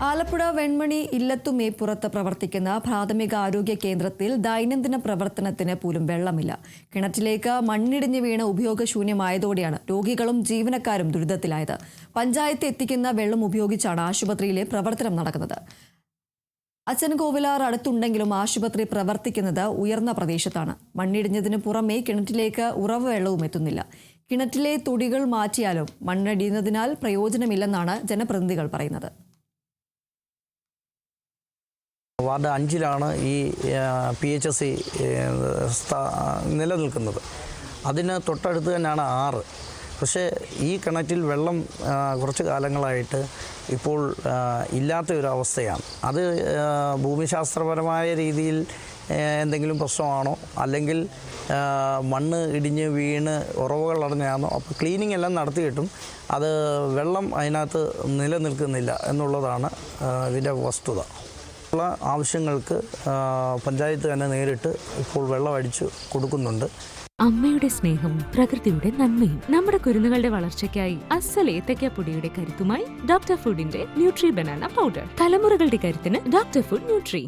ആലപ്പുഴ വെൺമണി ഇല്ലത്തുമേപ്പുറത്ത് പ്രവർത്തിക്കുന്ന പ്രാഥമിക ആരോഗ്യ കേന്ദ്രത്തിൽ ദൈനംദിന പ്രവർത്തനത്തിന് പോലും വെള്ളമില്ല. കിണറ്റിലേക്ക് മണ്ണിടിഞ്ഞ് വീണ് ഉപയോഗശൂന്യമായതോടെയാണ് രോഗികളും ജീവനക്കാരും ദുരിതത്തിലായത്. പഞ്ചായത്ത് എത്തിക്കുന്ന വെള്ളം ഉപയോഗിച്ചാണ് ആശുപത്രിയിലെ പ്രവർത്തനം നടക്കുന്നത്. അച്ചൻകോവിലാർ അടുത്തുണ്ടെങ്കിലും ആശുപത്രി പ്രവർത്തിക്കുന്നത് ഉയർന്ന പ്രദേശത്താണ്. മണ്ണിടിഞ്ഞതിന് പുറമെ കിണറ്റിലേക്ക് ഉറവ് വെള്ളവും എത്തുന്നില്ല. കിണറ്റിലെ തൊടികൾ മാറ്റിയാലും മണ്ണിടിയുന്നതിനാൽ പ്രയോജനമില്ലെന്നാണ് ജനപ്രതിനിധികൾ പറയുന്നത്. വാർഡ് 5 ഈ PHSC നിലനിൽക്കുന്നത്. അതിന് തൊട്ടടുത്ത് തന്നെയാണ് 6. പക്ഷേ ഈ കിണറ്റിൽ വെള്ളം കുറച്ച് കാലങ്ങളായിട്ട് ഇപ്പോൾ ഇല്ലാത്തൊരവസ്ഥയാണ്. അത് ഭൂമിശാസ്ത്രപരമായ രീതിയിൽ എന്തെങ്കിലും പ്രശ്നമാണോ, അല്ലെങ്കിൽ മണ്ണ് ഇടിഞ്ഞ് വീണ് ഉറവുകൾ അടഞ്ഞാണോ? അപ്പോൾ ക്ലീനിങ് എല്ലാം നടത്തിയിട്ടും അത് വെള്ളം അതിനകത്ത് നിലനിൽക്കുന്നില്ല എന്നുള്ളതാണ് ഇതിൻ്റെ വസ്തുത. ആവശ്യങ്ങൾക്ക് പഞ്ചായത്ത് തന്നെ നേരിട്ട് ഇപ്പോൾ വെള്ളം അടിച്ചു കൊടുക്കുന്നുണ്ട്. അമ്മയുടെ സ്നേഹം, പ്രകൃതിയുടെ നന്മയും നമ്മുടെ കുരുന്നുകളുടെ വളർച്ചയ്ക്കായി അസൽ ഏത്തയ്ക്കാപ്പൊടിയുടെ കരുത്തുമായി ഡോക്ടർ ഫുഡിന്റെ ന്യൂട്രി ബനാന പൗഡർ. തലമുറകളുടെ കരുത്തിന് ഡോക്ടർ ഫുഡ് ന്യൂട്രി.